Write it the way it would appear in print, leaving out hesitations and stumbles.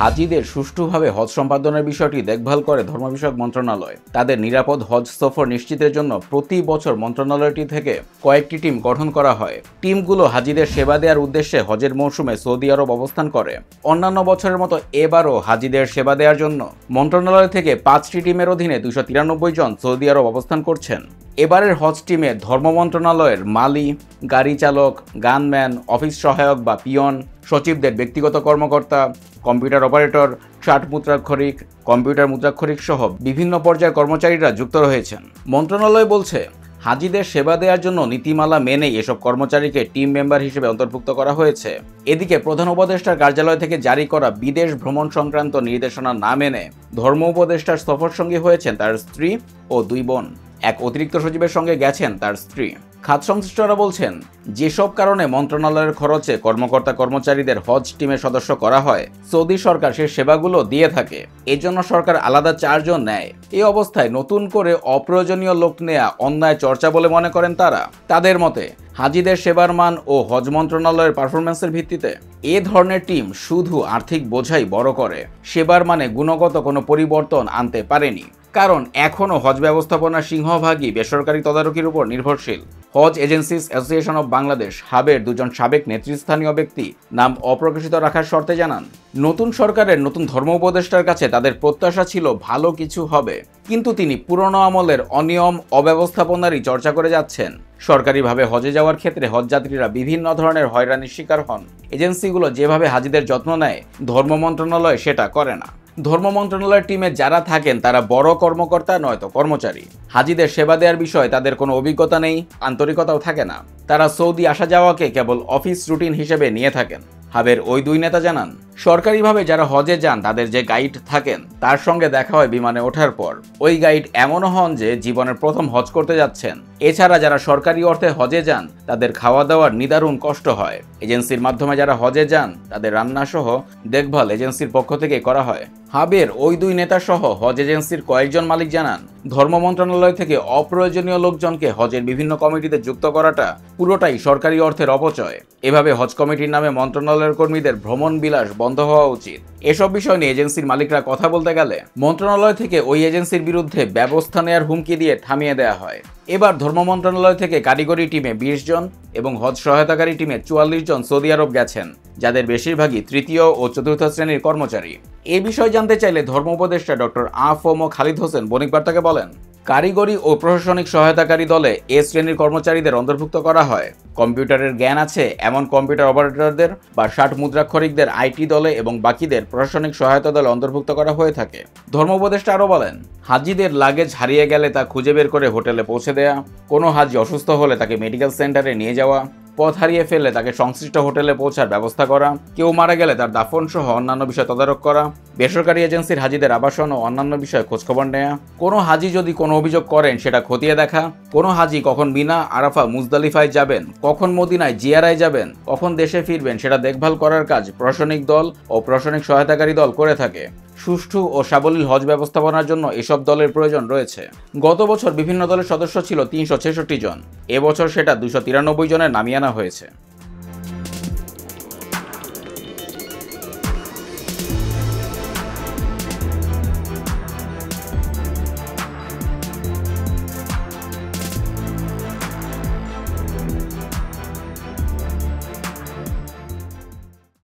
হাজিদের সুষ্ঠুভাবে হজ সম্পাদনের বিষয়টি দেখভাল করে ধর্ম বিষয়ক মন্ত্রণালয়। তাদের নিরাপদ হজ সফর নিশ্চিতের জন্য প্রতি বছর মন্ত্রণালয়টি থেকে কয়েকটি টিম গঠন করা হয়। টিমগুলো হাজিদের সেবা দেওয়ার উদ্দেশ্যে হজের মৌসুমে সৌদি আরব অবস্থান করে। অন্যান্য বছরের মতো এবারও হাজিদের সেবা দেওয়ার জন্য মন্ত্রণালয় থেকে 5টি টিমের অধীনে 293 জন সৌদি আরব অবস্থান করছেন। এবারের হজ টিমে ধর্ম মন্ত্রণালয়ের মালি, গাড়ি চালক, গানম্যান, অফিস সহায়ক বা পিয়ন, সচিবদের ব্যক্তিগত কর্মকর্তা, কম্পিউটার অপারেটর, চার্ট মুদ্রাক্ষরিক, কম্পিউটার মুদ্রাক্ষরিক সহ বিভিন্ন পর্যায়ের কর্মচারীরা যুক্ত রয়েছেন। মন্ত্রণালয় বলছে, হাজিদের সেবা দেওয়ার জন্য নীতিমালা মেনেই এসব কর্মচারীকে টিম মেম্বার হিসেবে অন্তর্ভুক্ত করা হয়েছে। এদিকে প্রধান উপদেষ্টার কার্যালয় থেকে জারি করা বিদেশ ভ্রমণ সংক্রান্ত নির্দেশনা না মেনে ধর্ম উপদেষ্টার সফর সঙ্গী হয়েছেন তার স্ত্রী ও 2 বোন। এক অতিরিক্ত সচিবের সঙ্গে গেছেন তার স্ত্রী। খাত সংশ্লিষ্টরা বলছেন, যেসব কারণে মন্ত্রণালয়ের খরচে কর্মকর্তা কর্মচারীদের হজ টিমের সদস্য করা হয়, সৌদি সরকার সেই সেবাগুলো দিয়ে থাকে। এজন্য সরকার আলাদা 4 জন নেয়। এই অবস্থায় নতুন করে অপ্রয়োজনীয় লোক নেয়া অন্যায় চর্চা বলে মনে করেন তারা। তাদের মতে, হাজিদের সেবার মান ও হজ মন্ত্রণালয়ের পারফরমেন্সের ভিত্তিতে এ ধরনের টিম শুধু আর্থিক বোঝাই বড় করে, সেবার মানে গুণগত কোনো পরিবর্তন আনতে পারেনি। কারণ এখনও হজ ব্যবস্থাপনার সিংহভাগই বেসরকারি তদারকির উপর নির্ভরশীল। হজ এজেন্সিস অ্যাসোসিয়েশন অব বাংলাদেশ হাবের 2 জন সাবেক নেতৃস্থানীয় ব্যক্তি নাম অপ্রকাশিত রাখার শর্তে জানান, নতুন সরকারের নতুন ধর্ম উপদেষ্টার কাছে তাদের প্রত্যাশা ছিল ভালো কিছু হবে, কিন্তু তিনি পুরনো আমলের অনিয়ম অব্যবস্থাপনারই চর্চা করে যাচ্ছেন। সরকারিভাবে হজে যাওয়ার ক্ষেত্রে হজযাত্রীরা বিভিন্ন ধরনের হয়রানির শিকার হন। এজেন্সিগুলো যেভাবে হাজিদের যত্ন নেয়, ধর্ম মন্ত্রণালয় সেটা করে না। ধর্ম মন্ত্রণালয়ের টিমে যারা থাকেন তারা বড় কর্মকর্তা নয়তো কর্মচারী। হাজিদের সেবা দেওয়ার বিষয়ে তাদের কোনো অভিজ্ঞতা নেই, আন্তরিকতাও থাকে না। তারা সৌদি আসা যাওয়াকে কেবল অফিস রুটিন হিসেবে নিয়ে থাকেন। হাবের ওই 2 নেতা জানান, সরকারিভাবে যারা হজে যান তাদের যে গাইড থাকেন তার সঙ্গে দেখা হয় বিমানে ওঠার পর। ওই গাইড এমনও হন যে জীবনের প্রথম হজ করতে যাচ্ছেন। এছাড়া যারা সরকারি অর্থে হজে যান তাদের খাওয়া দাওয়ার নিদারুণ কষ্ট হয়। এজেন্সির মাধ্যমে যারা হজে যান তাদের রান্না সহ দেখভাল এজেন্সির পক্ষ থেকে করা হয়। হাবের ওই 2 নেতা সহ হজ এজেন্সির কয়েকজন মালিক জানান, ধর্ম মন্ত্রণালয় থেকে অপ্রয়োজনীয় লোকজনকে হজের বিভিন্ন কমিটিতে যুক্ত করাটা পুরোটাই সরকারি অর্থের অপচয়। এভাবে হজ কমিটির নামে মন্ত্রণালয়ের কর্মীদের ভ্রমণ বিলাস বন্ধ হওয়া উচিত। এসব বিষয় নিয়ে এজেন্সির মালিকরা কথা বলতে গেলে মন্ত্রণালয় থেকে ওই এজেন্সির বিরুদ্ধে ব্যবস্থা নেওয়ার হুমকি দিয়ে থামিয়ে দেওয়া হয়। এবার ধর্ম মন্ত্রণালয় থেকে কারিগরি টিমে 20 জন এবং হজ সহায়তাকারী টিমে 44 জন সৌদি আরব গেছেন, যাদের বেশিরভাগই 3য় ও 4র্থ শ্রেণীর কর্মচারী। এ বিষয়ে জানতে চাইলে ধর্ম উপদেষ্টা ডক্টর আ.ফ.ম. খালিদ হোসেন বণিক বার্তাকে বলেন, কারিগরি ও প্রশাসনিক সহায়তাকারী দলে এ শ্রেণীর কর্মচারীদের অন্তর্ভুক্ত করা হয়। কম্পিউটারের জ্ঞান আছে এমন কম্পিউটার অপারেটরদের বা 60 মুদ্রাক্ষরিকদের আইটি দলে এবং বাকিদের প্রশাসনিক সহায়তা দলে অন্তর্ভুক্ত করা হয়ে থাকে। ধর্ম উপদেষ্টা আরও বলেন, হাজিদের লাগেজ হারিয়ে গেলে তা খুঁজে বের করে হোটেলে পৌঁছে দেয়া, কোনো হাজি অসুস্থ হলে তাকে মেডিকেল সেন্টারে নিয়ে যাওয়া, পথ হারিয়ে ফেললে তাকে সংশ্লিষ্ট হোটেলে পৌঁছার ব্যবস্থা করা, কেউ মারা গেলে তার দাফন সহ অন্যান্য বিষয় তদারক করা, বেসরকারি এজেন্সির হাজিদের আবাসন ও অন্যান্য বিষয়ে খোঁজখবর নেওয়া, কোনো হাজি যদি কোনো অভিযোগ করেন সেটা খতিয়ে দেখা, কোনো হাজি কখন মিনা, আরাফা, মুজদালিফায় যাবেন, কখন মদিনায় জিয়ারায় যাবেন, কখন দেশে ফিরবেন সেটা দেখভাল করার কাজ প্রশাসনিক দল ও প্রশাসনিক সহায়তাকারী দল করে থাকে। সুষ্ঠু ও সাবলীল হজ ব্যবস্থাপনার জন্য এসব দলের প্রয়োজন রয়েছে। গত বছর বিভিন্ন দলের সদস্য ছিল 366 জন, এবছর সেটা 293 জনের নামিয়ে আনা হয়েছে।